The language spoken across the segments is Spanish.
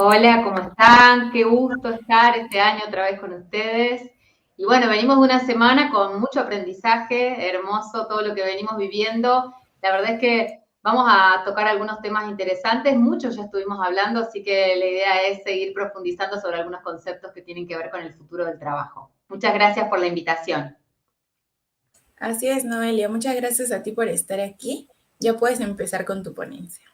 Hola, ¿cómo están? Qué gusto estar este año otra vez con ustedes. Y bueno, venimos de una semana con mucho aprendizaje, hermoso todo lo que venimos viviendo. La verdad es que vamos a tocar algunos temas interesantes, muchos ya estuvimos hablando, así que la idea es seguir profundizando sobre algunos conceptos que tienen que ver con el futuro del trabajo. Muchas gracias por la invitación. Así es, Noelia. Muchas gracias a ti por estar aquí. Ya puedes empezar con tu ponencia.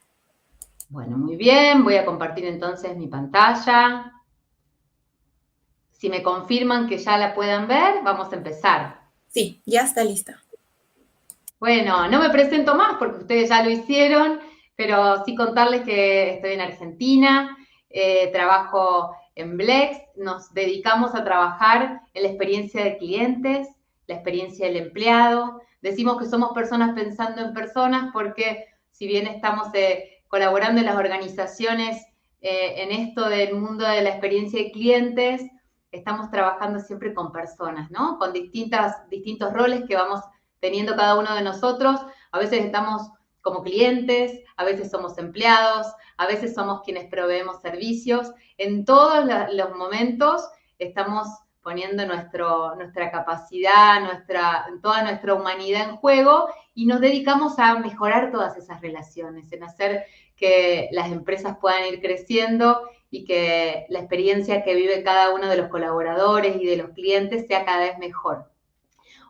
Bueno, muy bien, voy a compartir entonces mi pantalla. Si me confirman que ya la puedan ver, vamos a empezar. Sí, ya está lista. Bueno, no me presento más porque ustedes ya lo hicieron, pero sí contarles que estoy en Argentina, trabajo en Blex, nos dedicamos a trabajar en la experiencia de clientes, la experiencia del empleado. Decimos que somos personas pensando en personas porque si bien estamos colaborando en las organizaciones en esto del mundo de la experiencia de clientes, estamos trabajando siempre con personas, ¿no? Con distintos roles que vamos teniendo cada uno de nosotros. A veces estamos como clientes, a veces somos empleados, a veces somos quienes proveemos servicios. En todos los momentos estamos poniendo nuestra capacidad, toda nuestra humanidad en juego y nos dedicamos a mejorar todas esas relaciones, en hacer que las empresas puedan ir creciendo y que la experiencia que vive cada uno de los colaboradores y de los clientes sea cada vez mejor.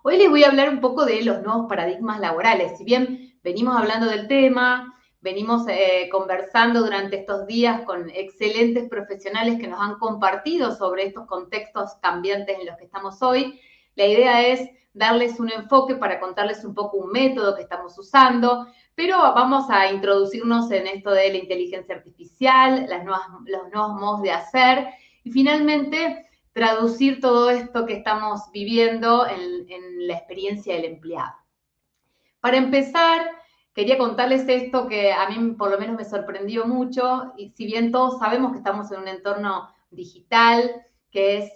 Hoy les voy a hablar un poco de los nuevos paradigmas laborales. Si bien venimos hablando del tema, venimos conversando durante estos días con excelentes profesionales que nos han compartido sobre estos contextos cambiantes en los que estamos hoy, la idea es darles un enfoque para contarles un poco un método que estamos usando, pero vamos a introducirnos en esto de la inteligencia artificial, los nuevos modos de hacer y finalmente traducir todo esto que estamos viviendo en la experiencia del empleado. Para empezar, quería contarles esto que a mí por lo menos me sorprendió mucho, y si bien todos sabemos que estamos en un entorno digital que es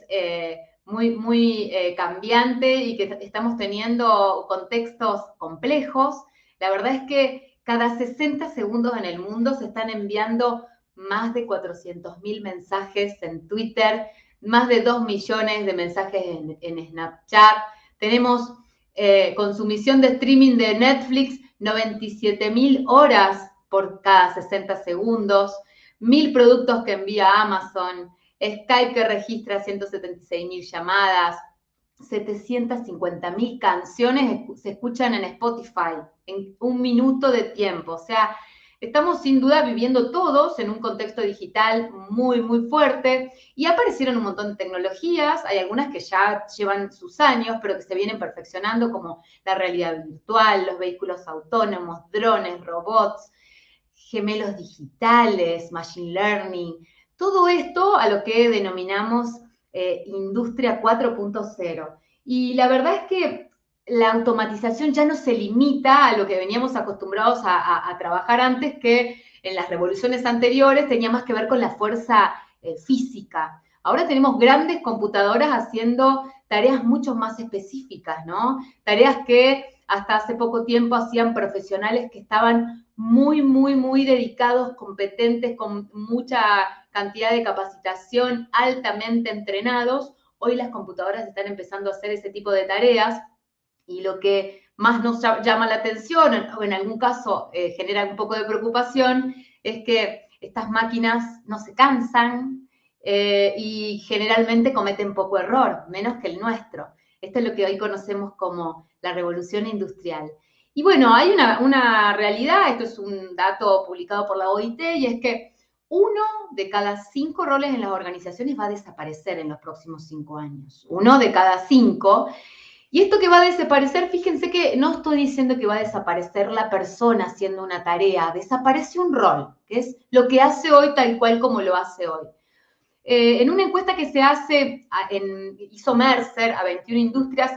muy cambiante y que estamos teniendo contextos complejos, la verdad es que cada 60 segundos en el mundo se están enviando más de 400.000 mensajes en Twitter, más de 2 millones de mensajes en Snapchat. Tenemos consumición de streaming de Netflix, 97.000 horas por cada 60 segundos, 1.000 productos que envía Amazon, Skype que registra 176.000 llamadas, 750.000 canciones se escuchan en Spotify en un minuto de tiempo. O sea, estamos sin duda viviendo todos en un contexto digital muy fuerte y aparecieron un montón de tecnologías, hay algunas que ya llevan sus años, pero que se vienen perfeccionando, como la realidad virtual, los vehículos autónomos, drones, robots, gemelos digitales, machine learning, todo esto a lo que denominamos industria 4.0. Y la verdad es que la automatización ya no se limita a lo que veníamos acostumbrados a trabajar antes, que en las revoluciones anteriores tenía más que ver con la fuerza física. Ahora tenemos grandes computadoras haciendo tareas mucho más específicas, ¿no? Tareas que hasta hace poco tiempo hacían profesionales que estaban muy dedicados, competentes, con mucha cantidad de capacitación, altamente entrenados. Hoy las computadoras están empezando a hacer ese tipo de tareas y lo que más nos llama la atención, o en algún caso genera un poco de preocupación, es que estas máquinas no se cansan y generalmente cometen poco error, menos que el nuestro. Esto es lo que hoy conocemos como la revolución industrial. Y bueno, hay una realidad, esto es un dato publicado por la OIT, y es que 1 de cada 5 roles en las organizaciones va a desaparecer en los próximos 5 años. 1 de cada 5. Y esto que va a desaparecer, fíjense que no estoy diciendo que va a desaparecer la persona haciendo una tarea, desaparece un rol, que es lo que hace hoy tal cual como lo hace hoy. En una encuesta que se hace, hizo Mercer a 21 industrias,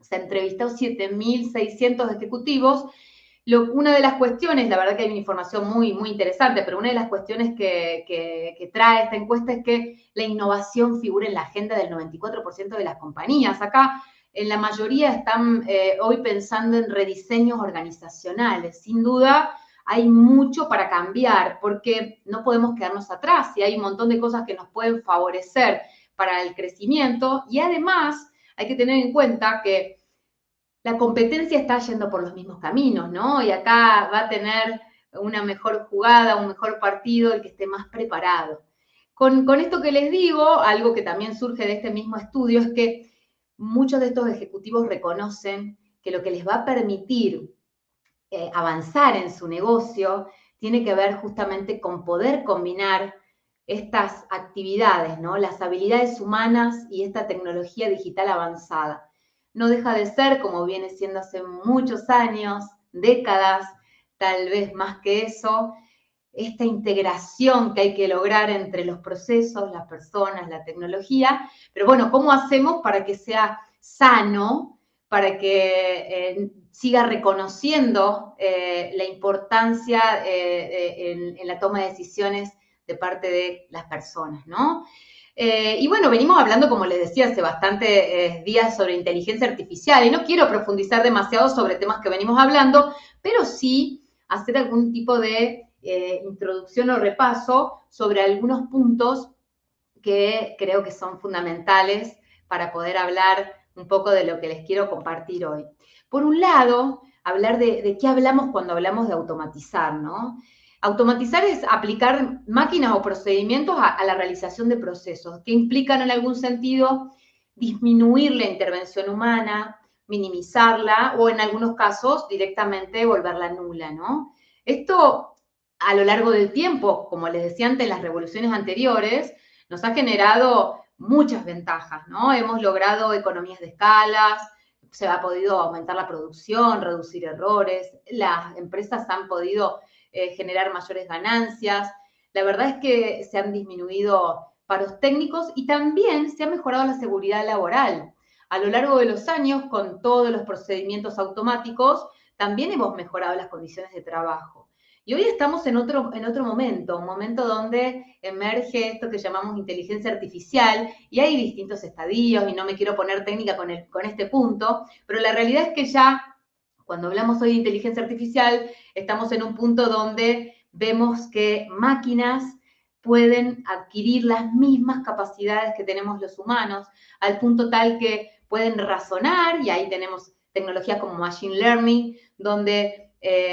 se entrevistó 7.600 ejecutivos. Una de las cuestiones, la verdad que hay una información muy interesante, pero una de las cuestiones que trae esta encuesta es que la innovación figura en la agenda del 94% de las compañías. Acá, en la mayoría están hoy pensando en rediseños organizacionales. Sin duda, hay mucho para cambiar, porque no podemos quedarnos atrás y hay un montón de cosas que nos pueden favorecer para el crecimiento, y además hay que tener en cuenta que la competencia está yendo por los mismos caminos, ¿no? Y acá va a tener una mejor jugada, un mejor partido, el que esté más preparado. Con esto que les digo, algo que también surge de este mismo estudio es que muchos de estos ejecutivos reconocen que lo que les va a permitir avanzar en su negocio tiene que ver justamente con poder combinar estas actividades, ¿no? Las habilidades humanas y esta tecnología digital avanzada. No deja de ser, como viene siendo hace muchos años, décadas, tal vez más que eso, esta integración que hay que lograr entre los procesos, las personas, la tecnología. Pero bueno, ¿cómo hacemos para que sea sano, para que siga reconociendo la importancia en la toma de decisiones de parte de las personas, ¿no? Y bueno, venimos hablando, como les decía, hace bastantes días sobre inteligencia artificial, y no quiero profundizar demasiado sobre temas que venimos hablando, pero sí hacer algún tipo de introducción o repaso sobre algunos puntos que creo que son fundamentales para poder hablar un poco de lo que les quiero compartir hoy. Por un lado, hablar de qué hablamos cuando hablamos de automatizar, ¿no? Automatizar es aplicar máquinas o procedimientos a la realización de procesos que implican en algún sentido disminuir la intervención humana, minimizarla o en algunos casos directamente volverla nula, ¿no? Esto a lo largo del tiempo, como les decía antes, en las revoluciones anteriores, nos ha generado muchas ventajas, ¿no? Hemos logrado economías de escalas, se ha podido aumentar la producción, reducir errores, las empresas han podido generar mayores ganancias. La verdad es que se han disminuido paros técnicos y también se ha mejorado la seguridad laboral. A lo largo de los años, con todos los procedimientos automáticos, también hemos mejorado las condiciones de trabajo. Y hoy estamos en otro momento, un momento donde emerge esto que llamamos inteligencia artificial, y hay distintos estadios, y no me quiero poner técnica con este punto, pero la realidad es que ya, cuando hablamos hoy de inteligencia artificial, estamos en un punto donde vemos que máquinas pueden adquirir las mismas capacidades que tenemos los humanos, al punto tal que pueden razonar, y ahí tenemos tecnologías como Machine Learning, donde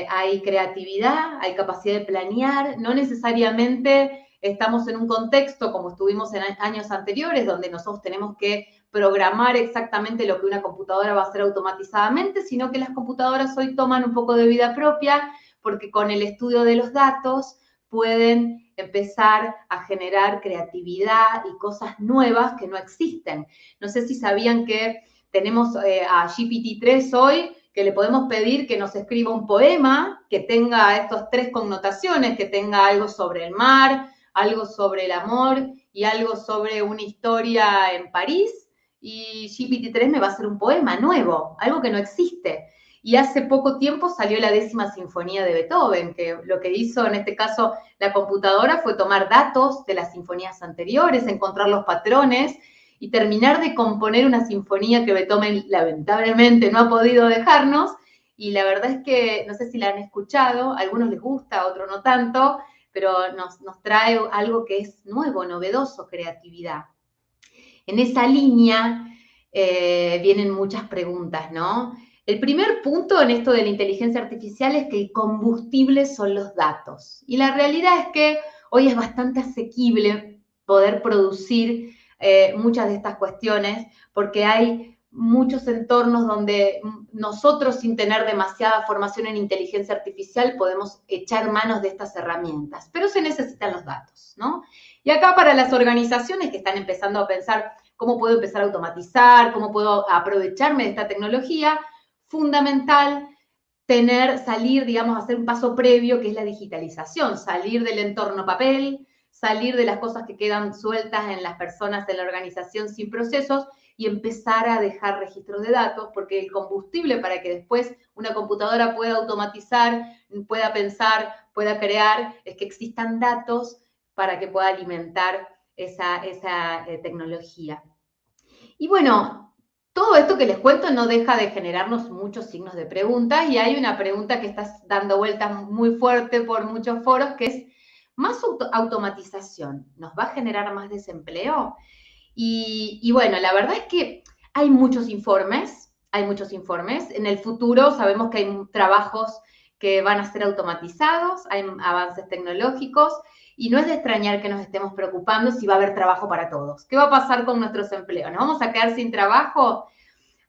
hay creatividad, hay capacidad de planear, no necesariamente estamos en un contexto como estuvimos en años anteriores, donde nosotros tenemos que programar exactamente lo que una computadora va a hacer automatizadamente, sino que las computadoras hoy toman un poco de vida propia, porque con el estudio de los datos pueden empezar a generar creatividad y cosas nuevas que no existen. No sé si sabían que tenemos a GPT-3 hoy, que le podemos pedir que nos escriba un poema que tenga estas tres connotaciones, que tenga algo sobre el mar, algo sobre el amor y algo sobre una historia en París, y GPT-3 me va a hacer un poema nuevo, algo que no existe. Y hace poco tiempo salió la 10ª sinfonía de Beethoven, que lo que hizo en este caso la computadora fue tomar datos de las sinfonías anteriores, encontrar los patrones y terminar de componer una sinfonía que Beethoven lamentablemente no ha podido dejarnos. Y la verdad es que, no sé si la han escuchado, a algunos les gusta, a otros no tanto, pero nos trae algo que es nuevo, novedoso, creatividad. En esa línea vienen muchas preguntas, ¿no? El primer punto en esto de la inteligencia artificial es que el combustible son los datos. Y la realidad es que hoy es bastante asequible poder producir muchas de estas cuestiones, porque hay muchos entornos donde nosotros, sin tener demasiada formación en inteligencia artificial, podemos echar manos de estas herramientas, pero se necesitan los datos, ¿no? Y acá, para las organizaciones que están empezando a pensar cómo puedo empezar a automatizar, cómo puedo aprovecharme de esta tecnología, fundamental salir, digamos, hacer un paso previo, que es la digitalización, salir del entorno papel, salir de las cosas que quedan sueltas en las personas, en la organización sin procesos, y empezar a dejar registros de datos, porque el combustible para que después una computadora pueda automatizar, pueda pensar, pueda crear, es que existan datos para que pueda alimentar esa tecnología. Y bueno, todo esto que les cuento no deja de generarnos muchos signos de preguntas y hay una pregunta que está dando vueltas muy fuerte por muchos foros que es, ¿más automatización nos va a generar más desempleo? Y bueno, la verdad es que hay muchos informes, En el futuro sabemos que hay trabajos que van a ser automatizados, hay avances tecnológicos y no es de extrañar que nos estemos preocupando si va a haber trabajo para todos. ¿Qué va a pasar con nuestros empleos? ¿Nos vamos a quedar sin trabajo?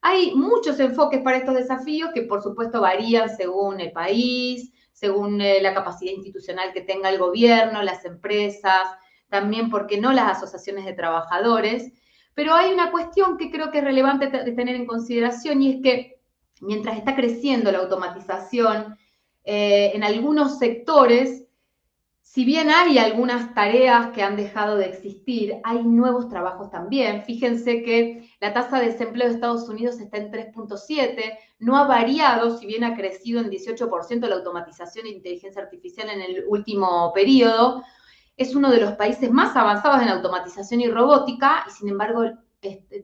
Hay muchos enfoques para estos desafíos que por supuesto varían según el país, según la capacidad institucional que tenga el gobierno, las empresas, también, ¿por qué no?, las asociaciones de trabajadores. Pero hay una cuestión que creo que es relevante de tener en consideración y es que mientras está creciendo la automatización, en algunos sectores, si bien hay algunas tareas que han dejado de existir, hay nuevos trabajos también. Fíjense que la tasa de desempleo de Estados Unidos está en 3.7, no ha variado, si bien ha crecido en 18% la automatización e inteligencia artificial en el último periodo. Es uno de los países más avanzados en automatización y robótica y, sin embargo,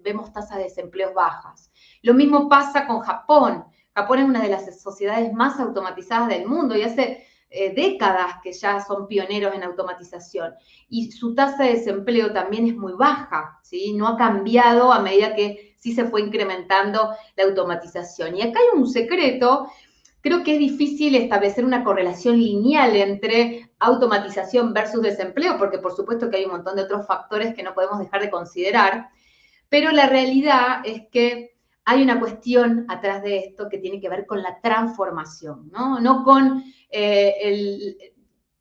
vemos tasas de desempleo bajas. Lo mismo pasa con Japón. Japón es una de las sociedades más automatizadas del mundo y hace décadas que ya son pioneros en automatización. Y su tasa de desempleo también es muy baja, ¿sí? No ha cambiado a medida que sí se fue incrementando la automatización. Y acá hay un secreto. Creo que es difícil establecer una correlación lineal entre automatización versus desempleo, porque por supuesto que hay un montón de otros factores que no podemos dejar de considerar, pero la realidad es que hay una cuestión atrás de esto que tiene que ver con la transformación, no con el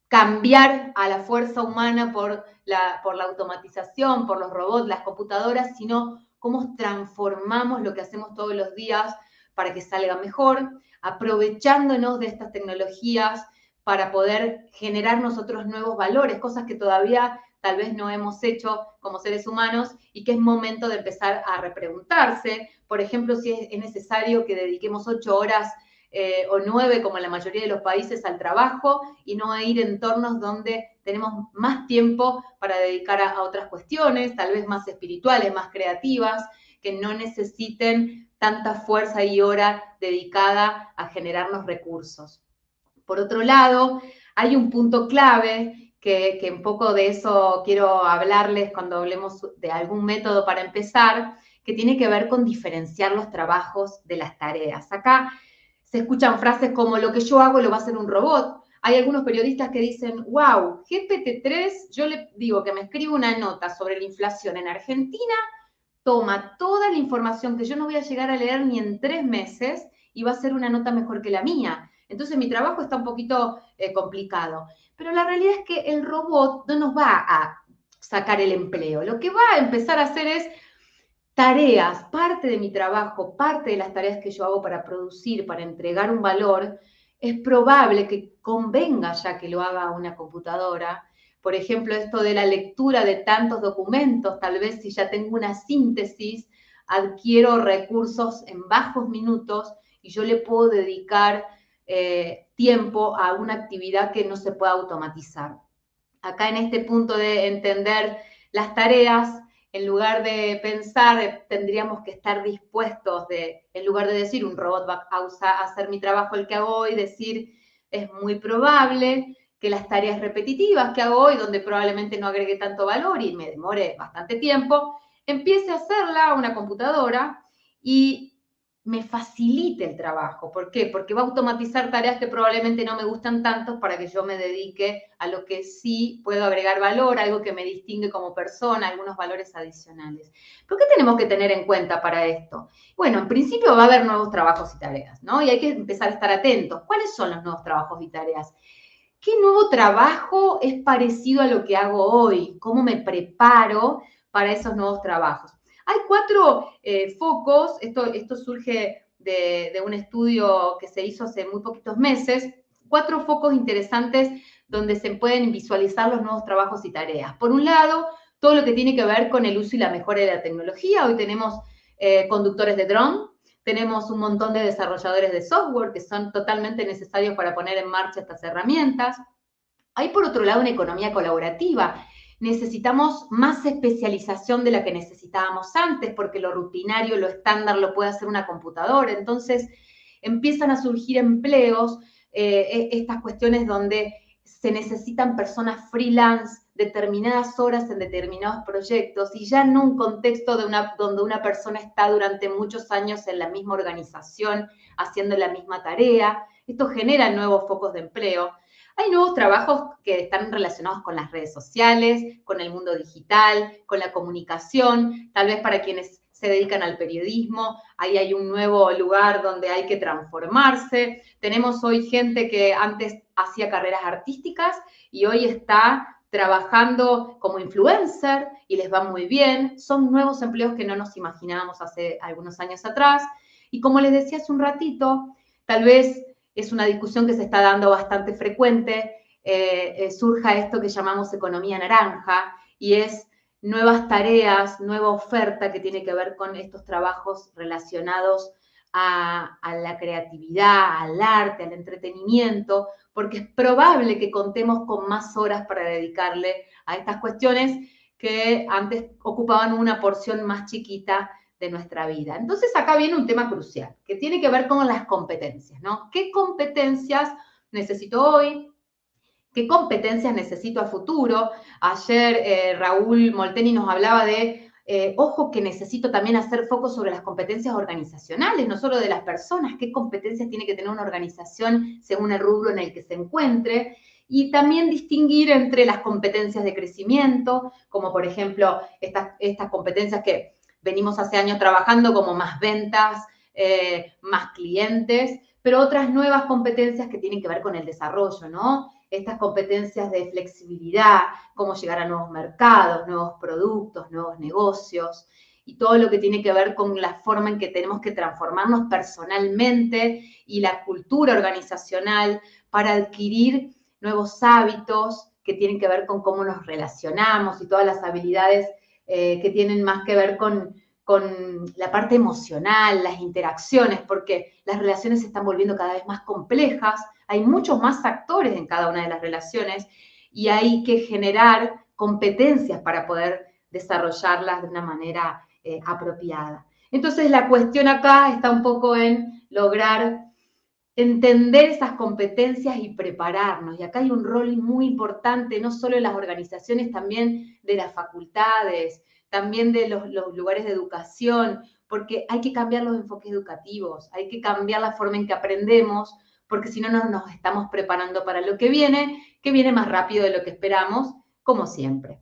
cambiar a la fuerza humana por la automatización, por los robots, las computadoras, sino cómo transformamos lo que hacemos todos los días para que salga mejor, aprovechándonos de estas tecnologías para poder generar nosotros nuevos valores, cosas que todavía tal vez no hemos hecho como seres humanos y que es momento de empezar a repreguntarse. Por ejemplo, si es necesario que dediquemos 8 horas o 9, como en la mayoría de los países, al trabajo y no a ir en entornos donde tenemos más tiempo para dedicar a otras cuestiones, tal vez más espirituales, más creativas, que no necesiten tanta fuerza y hora dedicada a generarnos recursos. Por otro lado, hay un punto clave que un poco de eso quiero hablarles cuando hablemos de algún método para empezar, que tiene que ver con diferenciar los trabajos de las tareas. Acá se escuchan frases como lo que yo hago lo va a hacer un robot. Hay algunos periodistas que dicen, wow, GPT-3, yo le digo que me escriba una nota sobre la inflación en Argentina, toma toda la información que yo no voy a llegar a leer ni en 3 meses y va a ser una nota mejor que la mía. Entonces mi trabajo está un poquito complicado. Pero la realidad es que el robot no nos va a sacar el empleo. Lo que va a empezar a hacer es tareas, parte de mi trabajo, parte de las tareas que yo hago para producir, para entregar un valor, es probable que convenga ya que lo haga una computadora. Por ejemplo, esto de la lectura de tantos documentos, tal vez si ya tengo una síntesis, adquiero recursos en bajos minutos y yo le puedo dedicar tiempo a una actividad que no se pueda automatizar. Acá en este punto de entender las tareas, en lugar de pensar, tendríamos que estar dispuestos en lugar de decir un robot va a hacer mi trabajo el que hago hoy, decir es muy probable que las tareas repetitivas que hago hoy, donde probablemente no agregue tanto valor y me demore bastante tiempo, empiece a hacerla una computadora y me facilite el trabajo. ¿Por qué? Porque va a automatizar tareas que probablemente no me gustan tanto para que yo me dedique a lo que sí puedo agregar valor, algo que me distingue como persona, algunos valores adicionales. ¿Pero qué tenemos que tener en cuenta para esto? Bueno, en principio va a haber nuevos trabajos y tareas, ¿no? Y hay que empezar a estar atentos. ¿Cuáles son los nuevos trabajos y tareas? ¿Qué nuevo trabajo es parecido a lo que hago hoy? ¿Cómo me preparo para esos nuevos trabajos? Hay 4 focos, esto surge de un estudio que se hizo hace muy poquitos meses, 4 focos interesantes donde se pueden visualizar los nuevos trabajos y tareas. Por un lado, todo lo que tiene que ver con el uso y la mejora de la tecnología. Hoy tenemos conductores de dron, tenemos un montón de desarrolladores de software que son totalmente necesarios para poner en marcha estas herramientas. Hay, por otro lado, una economía colaborativa. necesitamos más especialización de la que necesitábamos antes, porque lo rutinario, lo estándar lo puede hacer una computadora. Entonces, empiezan a surgir empleos, estas cuestiones donde se necesitan personas freelance determinadas horas en determinados proyectos y ya no un contexto donde una persona está durante muchos años en la misma organización haciendo la misma tarea. Esto genera nuevos focos de empleo. Hay nuevos trabajos que están relacionados con las redes sociales, con el mundo digital, con la comunicación, tal vez para quienes se dedican al periodismo, ahí hay un nuevo lugar donde hay que transformarse. Tenemos hoy gente que antes hacía carreras artísticas y hoy está trabajando como influencer y les va muy bien. Son nuevos empleos que no nos imaginábamos hace algunos años atrás. Y como les decía hace un ratito, tal vez es una discusión que se está dando bastante frecuente, surja esto que llamamos economía naranja, y es nuevas tareas, nueva oferta que tiene que ver con estos trabajos relacionados a la creatividad, al arte, al entretenimiento, porque es probable que contemos con más horas para dedicarle a estas cuestiones que antes ocupaban una porción más chiquita de nuestra vida. Entonces acá viene un tema crucial, que tiene que ver con las competencias, ¿no? ¿Qué competencias necesito hoy? ¿Qué competencias necesito a futuro? Ayer Raúl Molteni nos hablaba de, ojo que necesito también hacer foco sobre las competencias organizacionales, no solo de las personas, qué competencias tiene que tener una organización según el rubro en el que se encuentre, y también distinguir entre las competencias de crecimiento, como por ejemplo estas competencias que venimos hace años trabajando, como más ventas, más clientes, pero otras nuevas competencias que tienen que ver con el desarrollo, ¿no? Estas competencias de flexibilidad, cómo llegar a nuevos mercados, nuevos productos, nuevos negocios, y todo lo que tiene que ver con la forma en que tenemos que transformarnos personalmente y la cultura organizacional para adquirir nuevos hábitos que tienen que ver con cómo nos relacionamos y todas las habilidades que tienen más que ver con la parte emocional, las interacciones, porque las relaciones se están volviendo cada vez más complejas, hay muchos más actores en cada una de las relaciones y hay que generar competencias para poder desarrollarlas de una manera apropiada. Entonces la cuestión acá está un poco en lograr entender esas competencias y prepararnos. Y acá hay un rol muy importante, no solo en las organizaciones, también de las facultades, también de los lugares de educación, porque hay que cambiar los enfoques educativos, hay que cambiar la forma en que aprendemos, porque si no nos estamos preparando para lo que viene más rápido de lo que esperamos, como siempre.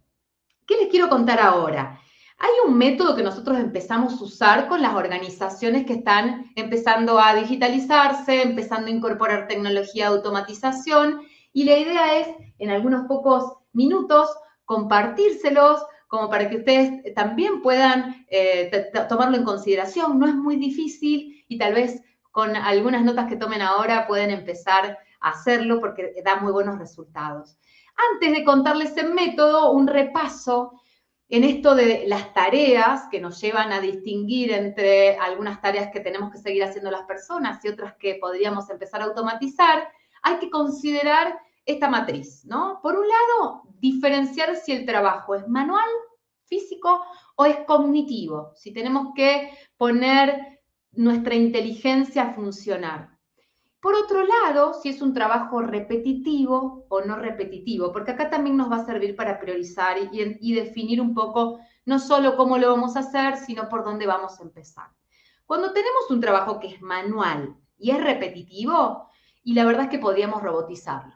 ¿Qué les quiero contar ahora? Hay un método que nosotros empezamos a usar con las organizaciones que están empezando a digitalizarse, empezando a incorporar tecnología de automatización, y la idea es, en algunos pocos minutos, compartírselos como para que ustedes también puedan tomarlo en consideración. No es muy difícil y tal vez con algunas notas que tomen ahora pueden empezar a hacerlo porque da muy buenos resultados. Antes de contarles el método, un repaso en esto de las tareas que nos llevan a distinguir entre algunas tareas que tenemos que seguir haciendo las personas y otras que podríamos empezar a automatizar, hay que considerar esta matriz, ¿no? Por un lado, diferenciar si el trabajo es manual, físico o es cognitivo, si tenemos que poner nuestra inteligencia a funcionar. Por otro lado, si es un trabajo repetitivo o no repetitivo, porque acá también nos va a servir para priorizar y definir un poco no solo cómo lo vamos a hacer, sino por dónde vamos a empezar. Cuando tenemos un trabajo que es manual y es repetitivo, y la verdad es que podríamos robotizarlo.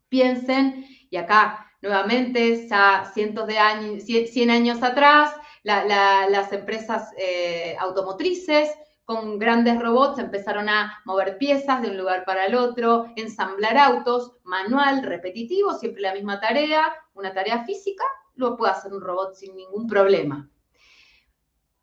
Piensen, y acá nuevamente, ya cientos de años, 100 años atrás, las empresas automotrices con grandes robots empezaron a mover piezas de un lugar para el otro, ensamblar autos, manual, repetitivo, siempre la misma tarea, una tarea física, lo puede hacer un robot sin ningún problema.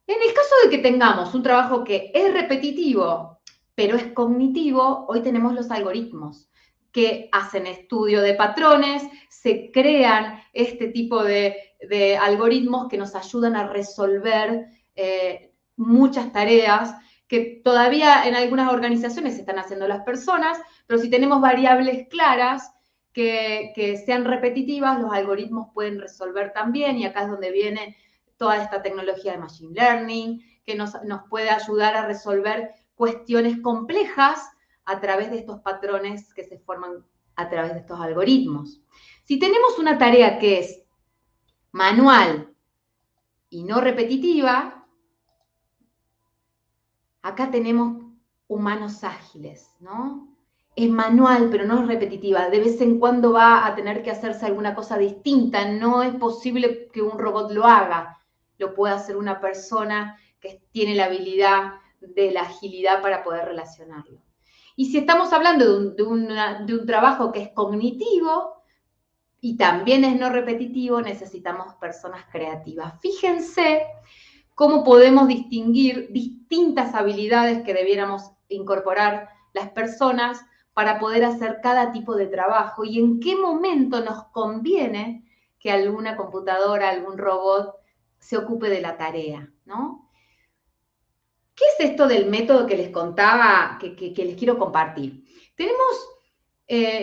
En el caso de que tengamos un trabajo que es repetitivo, pero es cognitivo, hoy tenemos los algoritmos que hacen estudio de patrones, se crean este tipo de algoritmos que nos ayudan a resolver muchas tareas que todavía en algunas organizaciones están haciendo las personas, pero si tenemos variables claras, que sean repetitivas, los algoritmos pueden resolver también, y acá es donde viene toda esta tecnología de Machine Learning, que nos puede ayudar a resolver cuestiones complejas a través de estos patrones que se forman a través de estos algoritmos. Si tenemos una tarea que es manual y no repetitiva, acá tenemos humanos ágiles, ¿no? Es manual, pero no es repetitiva. De vez en cuando va a tener que hacerse alguna cosa distinta. No es posible que un robot lo haga. Lo puede hacer una persona que tiene la habilidad de la agilidad para poder relacionarlo. Y si estamos hablando de un trabajo que es cognitivo y también es no repetitivo, necesitamos personas creativas. Fíjense cómo podemos distinguir distintas habilidades que debiéramos incorporar las personas para poder hacer cada tipo de trabajo y en qué momento nos conviene que alguna computadora, algún robot se ocupe de la tarea, ¿no? ¿Qué es esto del método que les contaba, que les quiero compartir? Tenemos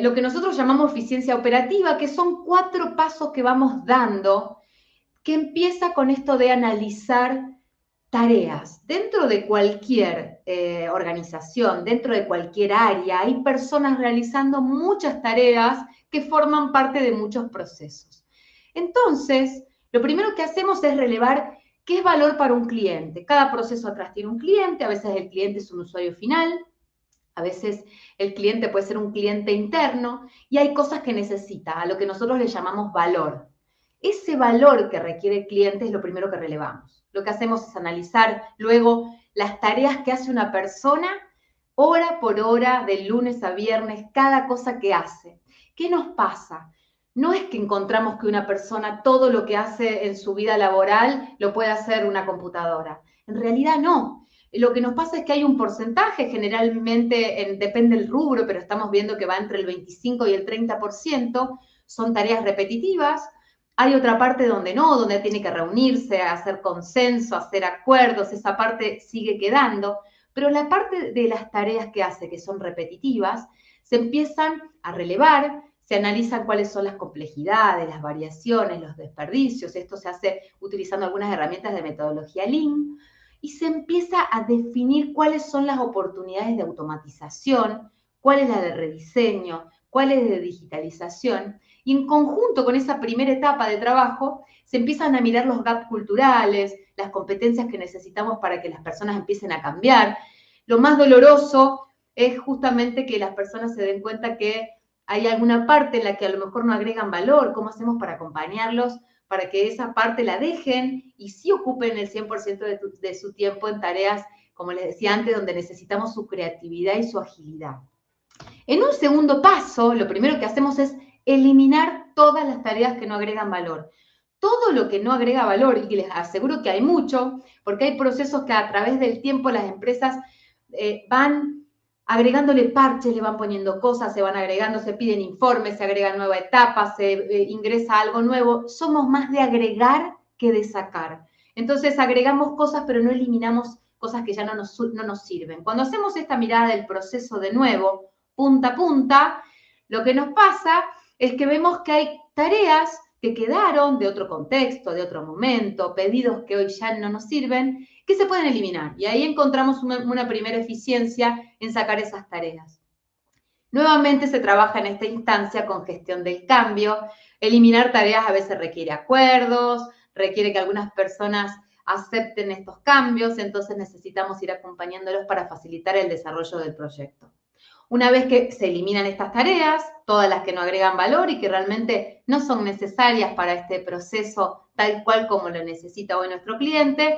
lo que nosotros llamamos eficiencia operativa, que son 4 pasos que vamos dando, que empieza con esto de analizar tareas. Dentro de cualquier organización, dentro de cualquier área, hay personas realizando muchas tareas que forman parte de muchos procesos. Entonces, lo primero que hacemos es relevar qué es valor para un cliente. Cada proceso atrás tiene un cliente, a veces el cliente es un usuario final, a veces el cliente puede ser un cliente interno y hay cosas que necesita, a lo que nosotros le llamamos valor. Ese valor que requiere el cliente es lo primero que relevamos. Lo que hacemos es analizar luego las tareas que hace una persona, hora por hora, de lunes a viernes, cada cosa que hace. ¿Qué nos pasa? No es que encontramos que una persona todo lo que hace en su vida laboral lo puede hacer una computadora. En realidad no. Lo que nos pasa es que hay un porcentaje, generalmente depende del rubro, pero estamos viendo que va entre el 25 y el 30%, son tareas repetitivas. Hay otra parte donde no, donde tiene que reunirse, hacer consenso, hacer acuerdos, esa parte sigue quedando, pero la parte de las tareas que hace, que son repetitivas, se empiezan a relevar, se analizan cuáles son las complejidades, las variaciones, los desperdicios. Esto se hace utilizando algunas herramientas de metodología Lean, y se empieza a definir cuáles son las oportunidades de automatización, cuál es la de rediseño, cuál es de digitalización, y en conjunto con esa primera etapa de trabajo se empiezan a mirar los gaps culturales, las competencias que necesitamos para que las personas empiecen a cambiar. Lo más doloroso es justamente que las personas se den cuenta que hay alguna parte en la que a lo mejor no agregan valor. ¿Cómo hacemos para acompañarlos para que esa parte la dejen y sí ocupen el 100% de su tiempo en tareas, como les decía antes, donde necesitamos su creatividad y su agilidad? En un segundo paso, lo primero que hacemos es eliminar todas las tareas que no agregan valor. Todo lo que no agrega valor, y les aseguro que hay mucho, porque hay procesos que a través del tiempo las empresas van agregándole parches, le van poniendo cosas, se van agregando, se piden informes, se agregan nuevas etapas, se ingresa algo nuevo. Somos más de agregar que de sacar. Entonces agregamos cosas, pero no eliminamos cosas que ya no nos sirven. Cuando hacemos esta mirada del proceso de nuevo, punta a punta, lo que nos pasa es que vemos que hay tareas que quedaron de otro contexto, de otro momento, pedidos que hoy ya no nos sirven, que se pueden eliminar. Y ahí encontramos una primera eficiencia en sacar esas tareas. Nuevamente se trabaja en esta instancia con gestión del cambio. Eliminar tareas a veces requiere acuerdos, requiere que algunas personas acepten estos cambios, entonces necesitamos ir acompañándolos para facilitar el desarrollo del proyecto. Una vez que se eliminan estas tareas, todas las que no agregan valor y que realmente no son necesarias para este proceso tal cual como lo necesita hoy nuestro cliente,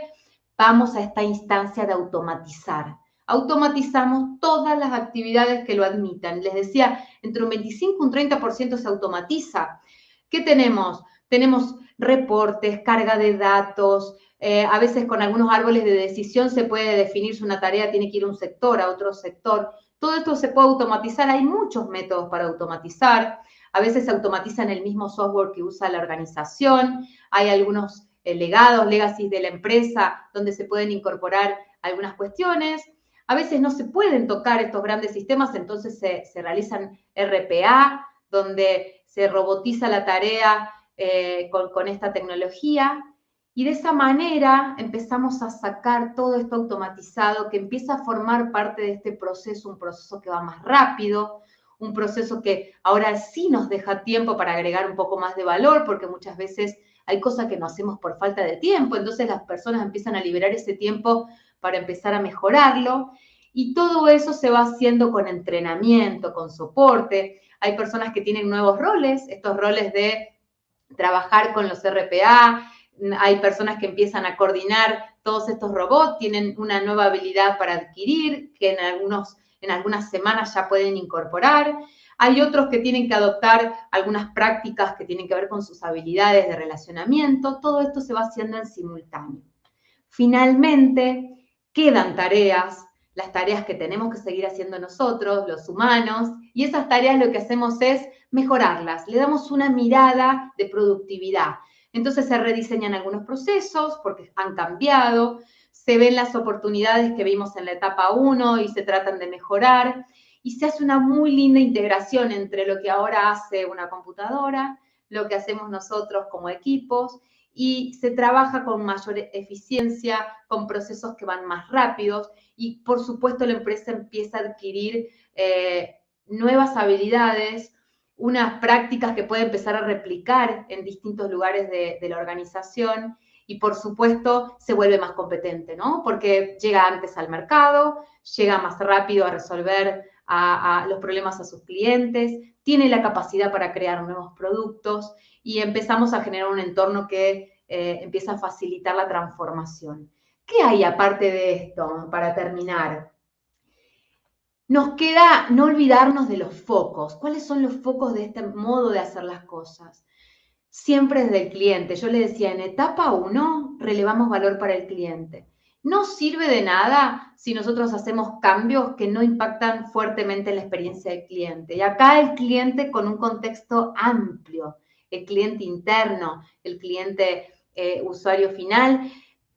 vamos a esta instancia de automatizar. Automatizamos todas las actividades que lo admitan. Les decía, entre un 25 y un 30% se automatiza. ¿Qué tenemos? Tenemos reportes, carga de datos, a veces con algunos árboles de decisión se puede definir si una tarea tiene que ir a un sector, a otro sector. Todo esto se puede automatizar, hay muchos métodos para automatizar, a veces se automatiza en el mismo software que usa la organización, hay algunos legados, legacies de la empresa, donde se pueden incorporar algunas cuestiones, a veces no se pueden tocar estos grandes sistemas, entonces se realizan RPA, donde se robotiza la tarea con esta tecnología. Y de esa manera empezamos a sacar todo esto automatizado que empieza a formar parte de este proceso, un proceso que va más rápido, un proceso que ahora sí nos deja tiempo para agregar un poco más de valor, porque muchas veces hay cosas que no hacemos por falta de tiempo, entonces las personas empiezan a liberar ese tiempo para empezar a mejorarlo. Y todo eso se va haciendo con entrenamiento, con soporte. Hay personas que tienen nuevos roles, estos roles de trabajar con los RPA, hay personas que empiezan a coordinar todos estos robots, tienen una nueva habilidad para adquirir, que en algunas semanas ya pueden incorporar. Hay otros que tienen que adoptar algunas prácticas que tienen que ver con sus habilidades de relacionamiento. Todo esto se va haciendo en simultáneo. Finalmente, quedan tareas, las tareas que tenemos que seguir haciendo nosotros, los humanos, y esas tareas lo que hacemos es mejorarlas, le damos una mirada de productividad. Entonces se rediseñan algunos procesos porque han cambiado, se ven las oportunidades que vimos en la etapa 1 y se tratan de mejorar, y se hace una muy linda integración entre lo que ahora hace una computadora, lo que hacemos nosotros como equipos, y se trabaja con mayor eficiencia, con procesos que van más rápidos, y por supuesto la empresa empieza a adquirir nuevas habilidades, unas prácticas que puede empezar a replicar en distintos lugares de la organización, y por supuesto se vuelve más competente, ¿no? Porque llega antes al mercado, llega más rápido a resolver a los problemas a sus clientes, tiene la capacidad para crear nuevos productos, y empezamos a generar un entorno que empieza a facilitar la transformación. ¿Qué hay aparte de esto, para terminar? Nos queda no olvidarnos de los focos. ¿Cuáles son los focos de este modo de hacer las cosas? Siempre desde el cliente. Yo le decía, en etapa 1, relevamos valor para el cliente. No sirve de nada si nosotros hacemos cambios que no impactan fuertemente en la experiencia del cliente. Y acá el cliente con un contexto amplio, el cliente interno, el cliente usuario final,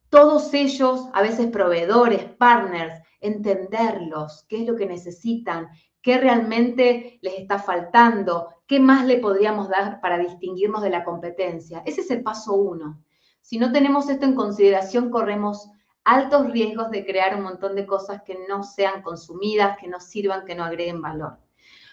todos ellos, a veces proveedores, partners, entenderlos, qué es lo que necesitan, qué realmente les está faltando, qué más le podríamos dar para distinguirnos de la competencia. Ese es el paso 1. Si no tenemos esto en consideración, corremos altos riesgos de crear un montón de cosas que no sean consumidas, que no sirvan, que no agreguen valor.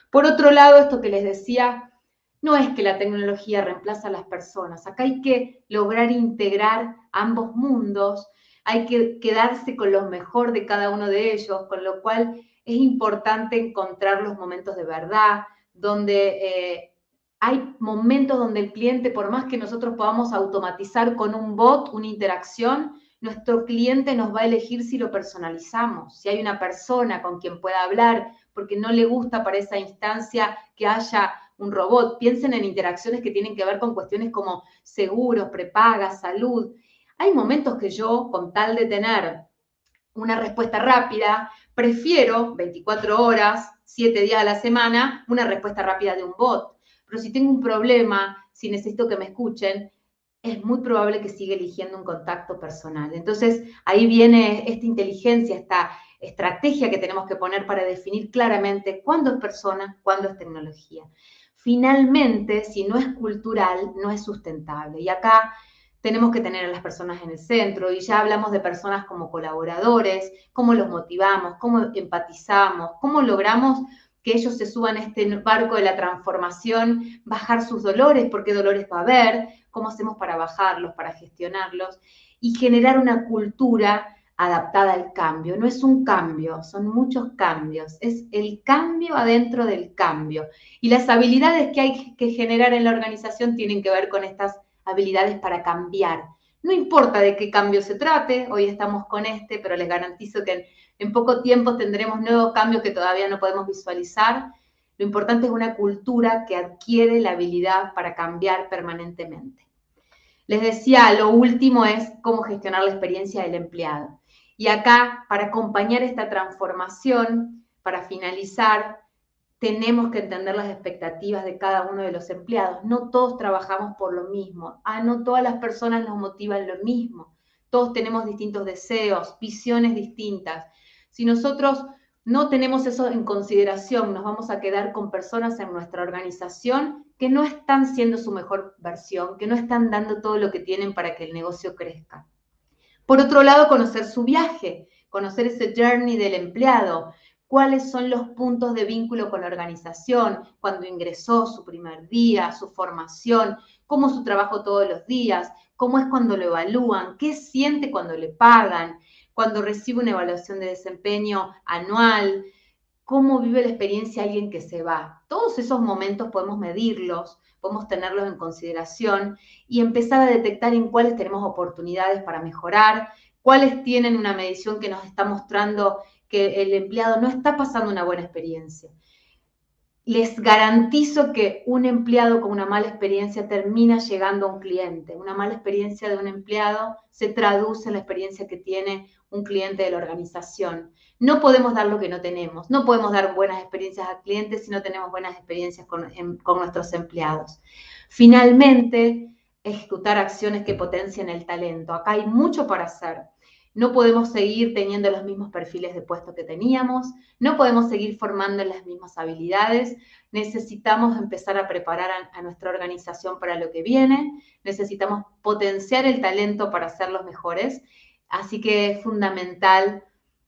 Por otro lado, esto que les decía, no es que la tecnología reemplaza a las personas. Acá hay que lograr integrar ambos mundos, hay que quedarse con lo mejor de cada uno de ellos, con lo cual es importante encontrar los momentos de verdad, donde hay momentos donde el cliente, por más que nosotros podamos automatizar con un bot una interacción, nuestro cliente nos va a elegir si lo personalizamos, si hay una persona con quien pueda hablar, porque no le gusta para esa instancia que haya un robot. Piensen en interacciones que tienen que ver con cuestiones como seguros, prepaga, salud. Hay momentos que yo, con tal de tener una respuesta rápida, prefiero 24 horas, 7 días a la semana, una respuesta rápida de un bot. Pero si tengo un problema, si necesito que me escuchen, es muy probable que siga eligiendo un contacto personal. Entonces, ahí viene esta inteligencia, esta estrategia que tenemos que poner para definir claramente cuándo es persona, cuándo es tecnología. Finalmente, si no es cultural, no es sustentable. Y acá tenemos que tener a las personas en el centro, y ya hablamos de personas como colaboradores, cómo los motivamos, cómo empatizamos, cómo logramos que ellos se suban a este barco de la transformación, bajar sus dolores, porque dolores va a haber, cómo hacemos para bajarlos, para gestionarlos, y generar una cultura adaptada al cambio. No es un cambio, son muchos cambios, es el cambio adentro del cambio. Y las habilidades que hay que generar en la organización tienen que ver con estas habilidades para cambiar. No importa de qué cambio se trate, hoy estamos con este, pero les garantizo que en poco tiempo tendremos nuevos cambios que todavía no podemos visualizar. Lo importante es una cultura que adquiere la habilidad para cambiar permanentemente. Les decía, lo último es cómo gestionar la experiencia del empleado. Y acá, para acompañar esta transformación, para finalizar, tenemos que entender las expectativas de cada uno de los empleados. No todos trabajamos por lo mismo. No todas las personas nos motivan lo mismo. Todos tenemos distintos deseos, visiones distintas. Si nosotros no tenemos eso en consideración, nos vamos a quedar con personas en nuestra organización que no están siendo su mejor versión, que no están dando todo lo que tienen para que el negocio crezca. Por otro lado, conocer su viaje, conocer ese journey del empleado, cuáles son los puntos de vínculo con la organización, cuando ingresó, su primer día, su formación, cómo es su trabajo todos los días, cómo es cuando lo evalúan, qué siente cuando le pagan, cuando recibe una evaluación de desempeño anual, cómo vive la experiencia alguien que se va. Todos esos momentos podemos medirlos, podemos tenerlos en consideración y empezar a detectar en cuáles tenemos oportunidades para mejorar, cuáles tienen una medición que nos está mostrando que el empleado no está pasando una buena experiencia. Les garantizo que un empleado con una mala experiencia termina llegando a un cliente. Una mala experiencia de un empleado se traduce en la experiencia que tiene un cliente de la organización. No podemos dar lo que no tenemos. No podemos dar buenas experiencias a clientes si no tenemos buenas experiencias con nuestros empleados. Finalmente, ejecutar acciones que potencien el talento. Acá hay mucho para hacer. No podemos seguir teniendo los mismos perfiles de puesto que teníamos, no podemos seguir formando las mismas habilidades, necesitamos empezar a preparar a nuestra organización para lo que viene, necesitamos potenciar el talento para ser los mejores, así que es fundamental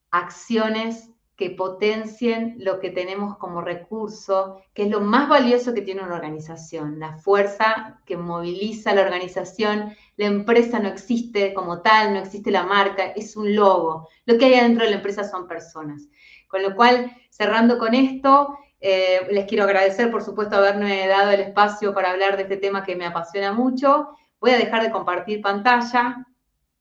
acciones que potencien lo que tenemos como recurso, que es lo más valioso que tiene una organización, la fuerza que moviliza la organización. La empresa no existe como tal, no existe la marca, es un logo. Lo que hay adentro de la empresa son personas. Con lo cual, cerrando con esto, les quiero agradecer, por supuesto, haberme dado el espacio para hablar de este tema que me apasiona mucho. Voy a dejar de compartir pantalla.